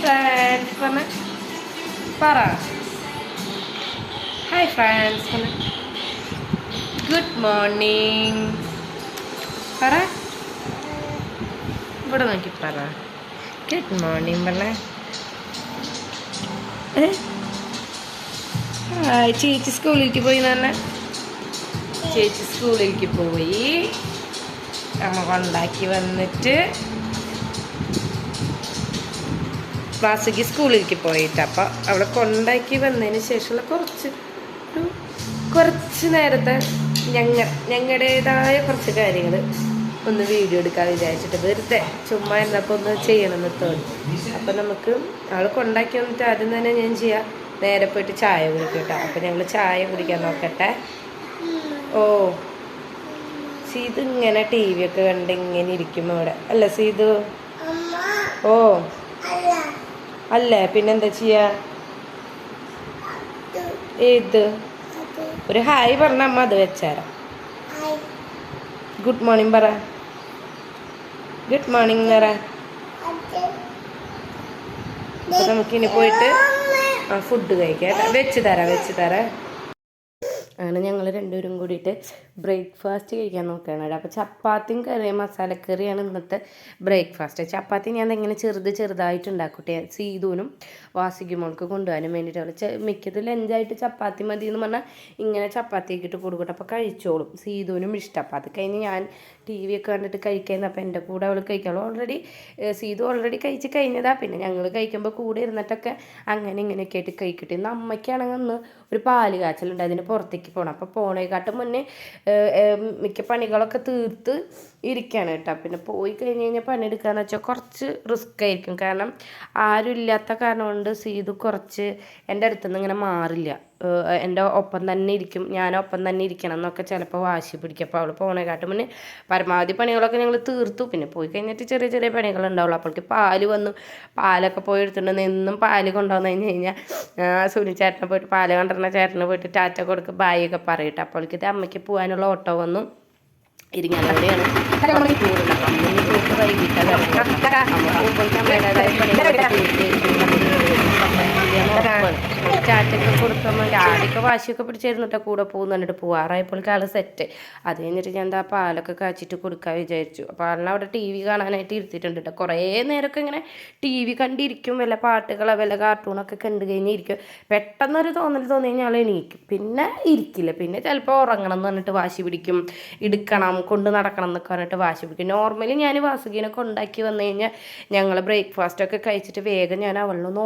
friends പറഞ്ഞ പറ hi friends പറഞ്ഞ ഗുഡ് മോർണിംഗ് പറ ഇവിടെ നോക്കി പറ ഗുഡ് മോർണിംഗ് പറഞ്ഞ ചേച്ചി സ്കൂളിലേക്ക് പോയി തന്നെ ചേച്ചി സ്കൂളിലേക്ക് പോയി അമ്മ കൊണ്ടാക്കി വന്നിട്ട് ക്ലാസ്സിക്ക് സ്കൂളിലേക്ക് പോയിട്ട് അപ്പം അവിടെ കൊണ്ടാക്കി വന്നതിന് ശേഷമുള്ള കുറച്ച് നേരത്തെ ഞങ്ങളുടേതായ കുറച്ച് കാര്യങ്ങൾ ഒന്ന് വീഡിയോ എടുക്കാൻ വിചാരിച്ചിട്ട് വെറുതെ ചുമ്മാ ഇരുന്നപ്പോൾ ഒന്ന് ചെയ്യണമെന്ന് തോന്നി. അപ്പം നമുക്ക് അവൾ കൊണ്ടാക്കി വന്നിട്ട് ആദ്യം തന്നെ ഞാൻ ചെയ്യാം നേരെ പോയിട്ട് ചായ കുടിക്കും കേട്ടോ. അപ്പം ഞങ്ങൾ ചായ കുടിക്കാൻ നോക്കട്ടെ. ഓ സീതു ഇങ്ങനെ ടി വി ഒക്കെ കണ്ട് ഇങ്ങനെ ഇരിക്കും അവിടെ അല്ല സീതു? ഓ അല്ലേ പിന്നെന്താ ചെയ്യാ? ഏത് ഒരു ഹായ് പറഞ്ഞ അമ്മ അത് വെച്ചാരാ. ഗുഡ് മോർണിംഗ് പറ. ഗുഡ് മോർണിംഗ് പറ. അപ്പൊ നമുക്കിനി പോയിട്ട് ഫുഡ് കഴിക്കാം. വെച്ച് തരാം. അങ്ങനെ ഞങ്ങൾ രണ്ടുപേരും കൂടിയിട്ട് ബ്രേക്ക്ഫാസ്റ്റ് കഴിക്കാൻ നോക്കുകയാണ്. അപ്പോൾ ചപ്പാത്തിയും കറിയും മസാലക്കറിയാണ് ഇന്നത്തെ ബ്രേക്ക്ഫാസ്റ്റ്. ചപ്പാത്തി ഞാൻ ഇങ്ങനെ ചെറുതായിട്ട് ഉണ്ടാക്കട്ടെ. സീതൂനും വാസിക്കുമോൾക്ക് കൊണ്ടുപോകാനും വേണ്ടിയിട്ട് അവൾ മിക്കത് ലഞ്ചായിട്ട് ചപ്പാത്തി മതി എന്ന് പറഞ്ഞാൽ ഇങ്ങനെ ചപ്പാത്തി ആക്കിയിട്ട് കൊടുക്കട്ടെ. അപ്പോൾ കഴിച്ചോളും. സീതൂനും ഇഷ്ടം. അത് കഴിഞ്ഞ് ഞാൻ ടി വി ഒക്കെ കണ്ടിട്ട് കഴിക്കുന്നത്. അപ്പോൾ എൻ്റെ കൂടെ അവൾ കഴിക്കാളും. സീതു ഓൾറെഡി കഴിച്ച് കഴിഞ്ഞതാണ്. പിന്നെ ഞങ്ങൾ കഴിക്കുമ്പോൾ കൂടെ ഇരുന്നിട്ടൊക്കെ അങ്ങനെ ഇങ്ങനെയൊക്കെ ആയിട്ട് കഴിക്കട്ടെ. ഇന്ന് അമ്മയ്ക്കാണെങ്കിൽ ഒന്ന് ഒരു പാല് കാച്ചലുണ്ട്, അതിന് പുറത്തേക്ക് പോകണം. അപ്പോൾ പോണേക്കാട്ടും മുന്നേ മിക്ക പണികളൊക്കെ തീർത്ത് ഇരിക്കുകയാണ് കേട്ടോ. പിന്നെ പോയി കഴിഞ്ഞ് കഴിഞ്ഞാൽ പണിയെടുക്കുകയെന്ന് വെച്ചാൽ കുറച്ച് റിസ്ക് ആയിരിക്കും. കാരണം ആരും ഇല്ലാത്ത കാരണം കൊണ്ട് സീതു കുറച്ച് എൻ്റെ അടുത്തുനിന്ന് ഇങ്ങനെ മാറില്ല. എൻ്റെ ഒപ്പം തന്നെ ഇരിക്കും, ഞാനൊപ്പം തന്നെ ഇരിക്കണം എന്നൊക്കെ ചിലപ്പോൾ വാശി പിടിക്കും. അപ്പോൾ അവൾ പോണേക്കാട്ടും മുന്നേ പരമാവധി പണികളൊക്കെ ഞങ്ങൾ തീർത്തു. പിന്നെ പോയി കഴിഞ്ഞിട്ട് ചെറിയ പണികളുണ്ടാവുള്ളൂ. അപ്പോഴേക്ക് പാല് വന്നു. പാലൊക്കെ പോയി എടുത്തിട്ടുണ്ട്. എന്നും പാല് കൊണ്ടുവന്നു കഴിഞ്ഞാൽ സുനി ചേട്ടനെ പോയിട്ട് പാല് കൊണ്ടുവരുന്ന ചേട്ടനെ പോയിട്ട് ടാറ്റ കൊടുക്കുക ബായൊക്കെ പറയട്ടെ. അപ്പോഴേക്ക് ഇത് അമ്മയ്ക്ക് പോകാനുള്ള ഓട്ടോ വന്നു. ഇരിങ്ങാലവിടെയാണ് അമ്മ പോയിട്ട് വൈകിട്ടാണ് ചാറ്റൊക്കെ കൊടുക്കുമ്പോൾ ആദ്യമൊക്കെ വാശിയൊക്കെ പിടിച്ചിരുന്നിട്ട് കൂടെ പോകുന്നുണ്ടിട്ട് പോവാറായപ്പോഴേക്ക് ആൾ സെറ്റ്. അത് കഴിഞ്ഞിട്ട് ഞാൻ എന്താ പാലൊക്കെ കാച്ചിട്ട് കൊടുക്കാൻ വിചാരിച്ചു. അപ്പോൾ ആളിനെ അവിടെ ടി വി കാണാനായിട്ട് ഇരുത്തിയിട്ടുണ്ട് കേട്ടോ. കുറേ നേരമൊക്കെ ഇങ്ങനെ ടി വി കണ്ടിരിക്കും. വല്ല പാട്ടുകളോ വല്ല കാർട്ടൂണൊക്കെ കണ്ടു കഴിഞ്ഞിരിക്കും. പെട്ടെന്നൊരു തോന്നി കഴിഞ്ഞാൽ ആൾ എണീക്കും. പിന്നെ ഇരിക്കില്ല. പിന്നെ ചിലപ്പോൾ ഉറങ്ങണം എന്ന് പറഞ്ഞിട്ട് വാശി പിടിക്കും. എടുക്കണം കൊണ്ട് നടക്കണം എന്നൊക്കെ പറഞ്ഞിട്ട് വാശി പിടിക്കും. നോർമലി ഞാൻ വാസുകീനൊക്കെ ഉണ്ടാക്കി വന്നു കഴിഞ്ഞാൽ ഞങ്ങൾ ബ്രേക്ക്ഫാസ്റ്റൊക്കെ കഴിച്ചിട്ട് വേഗം ഞാൻ അവളിനൊന്ന്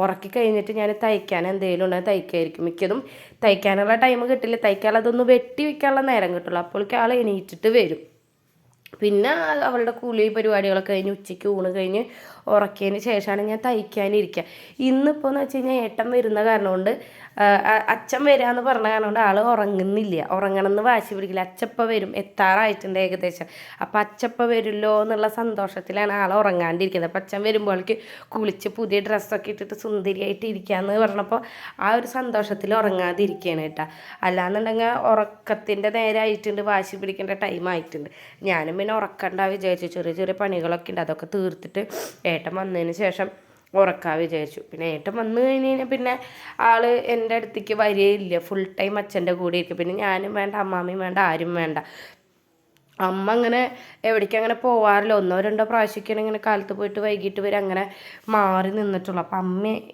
ഉറക്കി കഴിഞ്ഞിട്ട് ഞാൻ തയ്ക്കാൻ എന്തെങ്കിലും ഉണ്ടെങ്കിൽ തയ്ക്കായിരിക്കും. മിക്കതും തയ്ക്കാനുള്ള ടൈം കിട്ടില്ല. തയ്ക്കാനുള്ളതൊന്ന് വെട്ടി വയ്ക്കാനുള്ള നേരം കിട്ടുള്ളൂ. അപ്പോഴേക്ക് ആൾ എണീറ്റിട്ട് വരും. പിന്നെ അവളുടെ കൂലി പരിപാടികളൊക്കെ കഴിഞ്ഞ് ഉച്ചയ്ക്ക് ഊണ് കഴിഞ്ഞ് ഉറക്കിയതിന് ശേഷമാണ് ഞാൻ തയ്ക്കാനിരിക്കുക. ഇന്നിപ്പോൾ എന്ന് വെച്ച് കഴിഞ്ഞാൽ ഏട്ടൻ വരുന്ന കാരണം കൊണ്ട് അച്ഛൻ വരാമെന്ന് പറഞ്ഞ കാരണം കൊണ്ട് ആൾ ഉറങ്ങുന്നില്ല. ഉറങ്ങണമെന്ന് വാശി പിടിക്കില്ല. അച്ചപ്പ വരും, എത്താറായിട്ടുണ്ട് ഏകദേശം. അപ്പം അച്ചപ്പ വരുമല്ലോ എന്നുള്ള സന്തോഷത്തിലാണ് ആൾ ഉറങ്ങാണ്ടിരിക്കുന്നത്. അപ്പം അച്ഛൻ വരുമ്പോഴേക്ക് കുളിച്ച് പുതിയ ഡ്രസ്സൊക്കെ ഇട്ടിട്ട് സുന്ദരിയായിട്ട് ഇരിക്കാമെന്ന് പറഞ്ഞപ്പോൾ ആ ഒരു സന്തോഷത്തിൽ ഉറങ്ങാതിരിക്കുകയാണ് കേട്ടോ. അല്ലാന്നുണ്ടെങ്കിൽ ഉറക്കത്തിൻ്റെ നേരമായിട്ടുണ്ട്, വാശി പിടിക്കേണ്ട ടൈം ആയിട്ടുണ്ട്. ഞാനും പിന്നെ ഉറക്കണ്ട വിചാരിച്ചു. ചെറിയ പണികളൊക്കെ ഉണ്ട്, അതൊക്കെ തീർത്തിട്ട് ഏട്ടൻ വന്നതിന് ശേഷം ഉറക്കാൻ വിചാരിച്ചു. പിന്നെ ഏട്ടൻ വന്നു കഴിഞ്ഞ് കഴിഞ്ഞാൽ പിന്നെ ആൾ എൻ്റെ അടുത്തേക്ക് വരികയില്ല. ഫുൾ ടൈം അച്ഛൻ്റെ കൂടെ ഇരിക്കും. പിന്നെ ഞാനും വേണ്ട, അമ്മാമ്മയും വേണ്ട, ആരും വേണ്ട. അമ്മ അങ്ങനെ എവിടേക്കും അങ്ങനെ പോവാറില്ല. 1-2 പ്രാവശ്യമൊക്കെയാണ് ഇങ്ങനെ കാലത്ത് പോയിട്ട് വൈകിട്ട് വരെ അങ്ങനെ മാറി നിന്നിട്ടുള്ളൂ. അപ്പം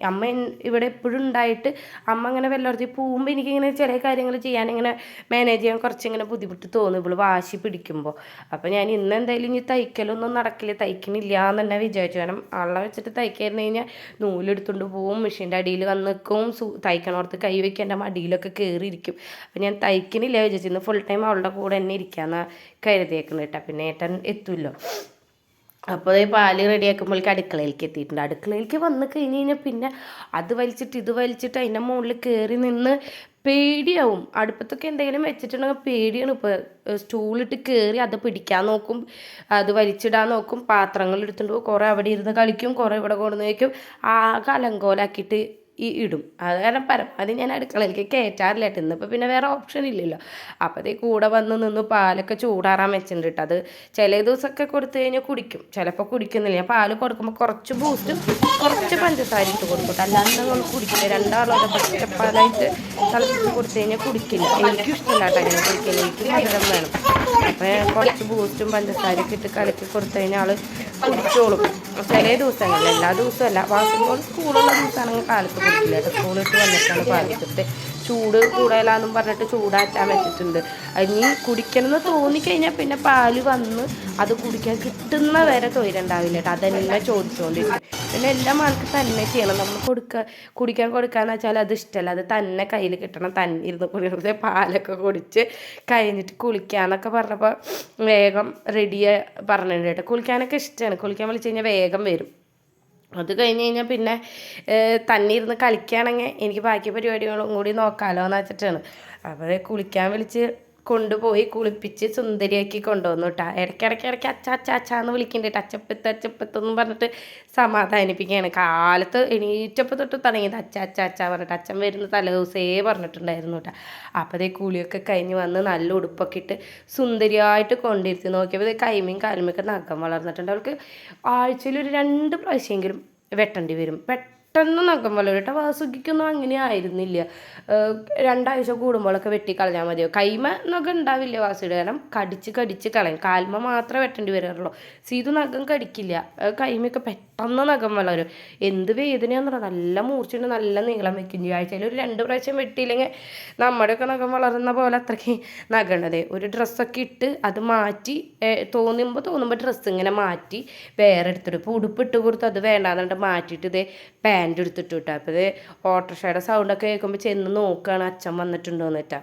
അമ്മ ഇവിടെ എപ്പോഴും ഉണ്ടായിട്ട് അമ്മ അങ്ങനെ വല്ലയിടത്തേക്ക് പോകുമ്പോൾ എനിക്കിങ്ങനെ ചില കാര്യങ്ങൾ ചെയ്യാനിങ്ങനെ മാനേജ് ചെയ്യാൻ കുറച്ചിങ്ങനെ ബുദ്ധിമുട്ട് തോന്നും ഇവൾ വാശി പിടിക്കുമ്പോൾ. അപ്പോൾ ഞാൻ ഇന്ന് എന്തായാലും ഇനി തയ്ക്കലൊന്നും നടക്കില്ല, തയ്ക്കണില്ല എന്ന് തന്നെ വിചാരിച്ചു. കാരണം ആളെ വെച്ചിട്ട് തയ്ക്കായിരുന്നു കഴിഞ്ഞാൽ നൂലെടുത്തുകൊണ്ട് പോവും, മെഷീൻ്റെ അടിയിൽ വന്ന് നിൽക്കും, തയ്ക്കണോർത്ത് കൈ വയ്ക്കാൻ എൻ്റെ മടിയിലൊക്കെ കയറിയിരിക്കും. അപ്പോൾ ഞാൻ തയ്ക്കണില്ല വിചാരിച്ചു. ഇന്ന് ഫുൾ ടൈം അവളുടെ കൂടെ തന്നെ ഇരിക്കാമെന്ന് കരുതിയേക്കണം കേട്ടോ. പിന്നെ ഏട്ടൻ എത്തുമല്ലോ. അപ്പോൾ പാല് റെഡിയാക്കുമ്പോഴേക്ക് അടുക്കളയിലേക്ക് എത്തിയിട്ടുണ്ട്. അടുക്കളയിലേക്ക് വന്ന് കഴിഞ്ഞ് കഴിഞ്ഞാൽ പിന്നെ അത് വലിച്ചിട്ട് ഇത് വലിച്ചിട്ട് അതിൻ്റെ മുകളിൽ കയറി നിന്ന് പേടിയാവും. അടുപ്പത്തൊക്കെ എന്തെങ്കിലും വെച്ചിട്ടുണ്ടെങ്കിൽ പേടിയാണ്. ഇപ്പോൾ സ്റ്റൂളിട്ട് കയറി അത് പിടിക്കാൻ നോക്കും, അത് വലിച്ചിടാൻ നോക്കും, പാത്രങ്ങൾ എടുത്തുകൊണ്ട് കുറേ അവിടെ ഇരുന്ന് കളിക്കും, കുറേ ഇവിടെ കൊണ്ടുവന്ന് വയ്ക്കും. ആകെ അലങ്കോലാക്കിയിട്ട് ഇടും. അത് കാരണം പരമാവധി ഞാൻ അടുക്കളയിലേക്ക് കയറ്റാറില്ല കേട്ടോ. ഇന്നിപ്പോൾ പിന്നെ വേറെ ഓപ്ഷൻ ഇല്ലല്ലോ. അപ്പോൾ അതേ കൂടെ വന്ന് നിന്ന് പാലൊക്കെ ചൂടാറാൻ വെച്ചിട്ടുണ്ട് കേട്ടോ. അത് ചില ദിവസമൊക്കെ കൊടുത്തു കഴിഞ്ഞാൽ കുടിക്കും, ചിലപ്പോൾ കുടിക്കുന്നില്ല. ഞാൻ പാല് കൊടുക്കുമ്പോൾ കുറച്ച് ബൂസ്റ്റും കുറച്ച് പഞ്ചസാര ഇട്ട് കൊടുക്കും. അല്ലാണ്ട് നമ്മൾ കുടിക്കില്ല. രണ്ടാളും പച്ചപ്പാലായിട്ട് തിളപ്പിച്ച് കൊടുത്തു കഴിഞ്ഞാൽ കുടിക്കില്ല. എനിക്കും ഇഷ്ടമില്ല കേട്ടോ അങ്ങനെ കുടിക്കില്ല, എനിക്ക് മധുരം വേണം. അപ്പോൾ കുറച്ച് ബൂസ്റ്റും പഞ്ചസാരയൊക്കെ ഇട്ട് കലക്കി കൊടുത്തു കഴിഞ്ഞാൽ ആൾ കുടിച്ചോളും. ചില ദിവസങ്ങളിൽ, എല്ലാ ദിവസവും അല്ല. വാസുമ്പോൾ സ്കൂളുള്ള ദിവസമാണെങ്കിൽ കാലത്ത് കുടിക്കില്ല കേട്ടോ. സ്കൂളിട്ട് വന്നിട്ടാണ് പാലിച്ചിട്ട് ചൂട് കൂടുതലാണെന്നും പറഞ്ഞിട്ട് ചൂടാറ്റാൻ വെച്ചിട്ടുണ്ട്. ഇനി കുടിക്കണമെന്ന് തോന്നിക്കഴിഞ്ഞാൽ പിന്നെ പാല് വന്ന് അത് കുടിക്കാൻ കിട്ടുന്ന വരെ തൊയിലുണ്ടാവില്ല കേട്ടോ. അതെന്നെ ചോദിച്ചുകൊണ്ടിരിക്കും. പിന്നെ എല്ലാം ആൾക്ക് തന്നെ ചെയ്യണം. നമ്മൾ കുടിക്കാൻ കൊടുക്കാന്ന് വെച്ചാൽ അത് ഇഷ്ടമല്ല. അത് തന്നെ കയ്യിൽ കിട്ടണം, തന്നെ ഇരുന്ന് കുടിക്കുന്നത്. പാലൊക്കെ കുടിച്ച് കഴിഞ്ഞിട്ട് കുളിക്കാന്നൊക്കെ പറഞ്ഞപ്പോൾ വേഗം റെഡിയെ പറഞ്ഞിട്ടുണ്ട് കേട്ടോ. കുളിക്കാനൊക്കെ ഇഷ്ടമാണ്. കുളിക്കാൻ വിളിച്ച് കഴിഞ്ഞാൽ വേഗം വരും. അത് കഴിഞ്ഞ് കഴിഞ്ഞാൽ പിന്നെ തന്നെ ഇരുന്ന് കളിക്കുകയാണെങ്കിൽ എനിക്ക് ബാക്കി പരിപാടികളും കൂടി നോക്കാമല്ലോ എന്ന് വെച്ചിട്ടാണ്. അപ്പോൾ കുളിക്കാൻ വിളിച്ച് കൊണ്ടുപോയി കുളിപ്പിച്ച് സുന്ദരിയാക്കി കൊണ്ടുവന്നു കേട്ടോ. ഇടയ്ക്കിടയ്ക്ക് അച്ചാന്ന് വിളിക്കുന്നുണ്ട്. അച്ചപ്പത്തൊന്നും പറഞ്ഞിട്ട് സമാധാനിപ്പിക്കുകയാണ്. കാലത്ത് എണീറ്റപ്പോൾ തൊട്ട് തുടങ്ങിയത് അച്ചാ പറഞ്ഞിട്ട്. അച്ഛൻ വരുന്ന തലേദിവസേ പറഞ്ഞിട്ടുണ്ടായിരുന്നു കേട്ടോ. അപ്പോൾ അതേ കുളിയൊക്കെ കഴിഞ്ഞ് വന്ന് നല്ല ഉടുപ്പൊക്കെ ഇട്ട് സുന്ദരിയായിട്ട് കൊണ്ടിരുത്തി നോക്കിയപ്പോൾ കൈമയും കാലുമൊക്കെ നഖം വളർന്നിട്ടുണ്ട്. അവൾക്ക് ആഴ്ചയിൽ ഒരു 2 പ്രാവശ്യമെങ്കിലും വെട്ടേണ്ടി വരും. പെട്ടെന്ന് നഖം വളരും കേട്ടോ. വാസുകിക്കൊന്നും അങ്ങനെ ആയിരുന്നില്ല. 2 ആഴ്ച കൂടുമ്പോഴൊക്കെ വെട്ടിക്കളഞ്ഞാൽ മതിയോ. കൈമ നഖം ഉണ്ടാവില്ല വാസുയുടെ, കാരണം കടിച്ച് കളയും. കാൽമ മാത്രമേ വെട്ടേണ്ടി വരാറുള്ളൂ. സീതു നഖം കടിക്കില്ല. കൈമയൊക്കെ പെട്ടെന്ന് നഖം വളരും. എന്ത് വേദനയാന്ന് പറഞ്ഞാൽ നല്ല മൂർച്ചയുണ്ട്, നല്ല നീളം വെക്കും ചെയ്യും. ആഴ്ചയിൽ ഒരു 2 പ്രാവശ്യം വെട്ടിയില്ലെങ്കിൽ നമ്മുടെയൊക്കെ നഖം വളരുന്ന പോലെ അത്രയ്ക്ക് നഖമുണ്ടതേ. ഒരു ഡ്രസ്സൊക്കെ ഇട്ട് അത് മാറ്റി തോന്നുമ്പോൾ ഡ്രസ്സ് ഇങ്ങനെ മാറ്റി വേറെ എടുത്തിട്ട് ഇപ്പോൾ ഉടുപ്പിട്ട് കൊടുത്ത് അത് വേണ്ടാന്നിട്ട് മാറ്റിയിട്ട് ഇതേ പാൻറ് എടുത്തിട്ട് കിട്ടുക. അപ്പോൾ ഇത് ഓട്ടോറിക്ഷയുടെ സൗണ്ടൊക്കെ കേൾക്കുമ്പോൾ ചെന്ന് നോക്കുകയാണ് അച്ഛൻ വന്നിട്ടുണ്ടോ എന്നിട്ടാ.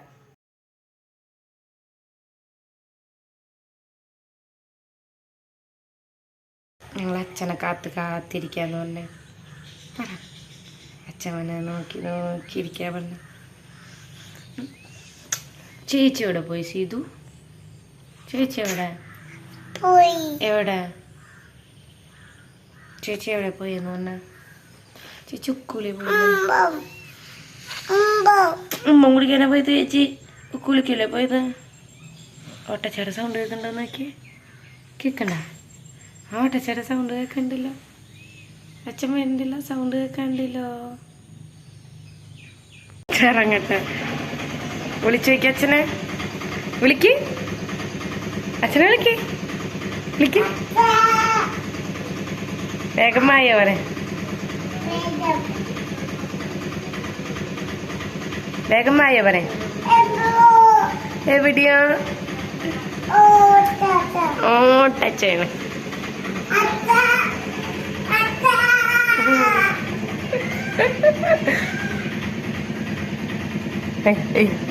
ഞങ്ങൾ അച്ഛനെ കാത്തിരിക്കാന്ന് പറഞ്ഞേ. പറ അച്ഛനെ നോക്കിയിരിക്കാൻ പറഞ്ഞു. ചേച്ചി എവിടെ പോയി സീതു? ചേച്ചി എവിടെ ചേച്ചി എവിടെ പോയി എന്ന് പറഞ്ഞ? ചേച്ചി ഉക്കുളി പോയി. ഉമ്മ കുടിക്കാനാ പോയത് ചേച്ചി? ഉക്കുളിക്കല്ലേ പോയത്? ഓട്ടച്ചേടെ സൗണ്ട് കേൾക്കണ്ടോ നോക്കി? കേൾക്കണ്ട? ആ ഓട്ടച്ചേടെ സൗണ്ട് കേൾക്കണ്ടല്ലോ. അച്ഛൻ വരുന്നില്ല, സൗണ്ട് കേൾക്കണ്ടല്ലോ. ഇറങ്ങട്ടെ. വിളിച്ചു വയ്ക്ക അച്ഛനെ. വിളിക്ക് അച്ഛനെ, വിളിക്ക് വേഗമായ വരെ. വേഗമായ വരെ. എവിടെയാ? ഓട്ടച്ചേണ്.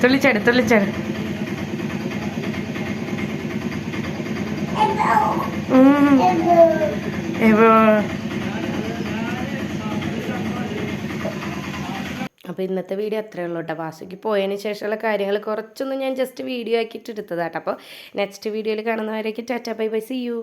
തുള്ളിച്ചാട്. അപ്പോൾ ഇന്നത്തെ വീഡിയോ അത്രയേ ഉള്ളൂ കേട്ടോ. വാസുക്ക് പോയതിന് ശേഷമുള്ള കാര്യങ്ങൾ കുറച്ചൊന്നും ഞാൻ ജസ്റ്റ് വീഡിയോ ആക്കിയിട്ട് എടുത്തതാട്ടോ. അപ്പോൾ നെക്സ്റ്റ് വീഡിയോയിൽ കാണുന്നവരേക്ക് tata bye bye, see U.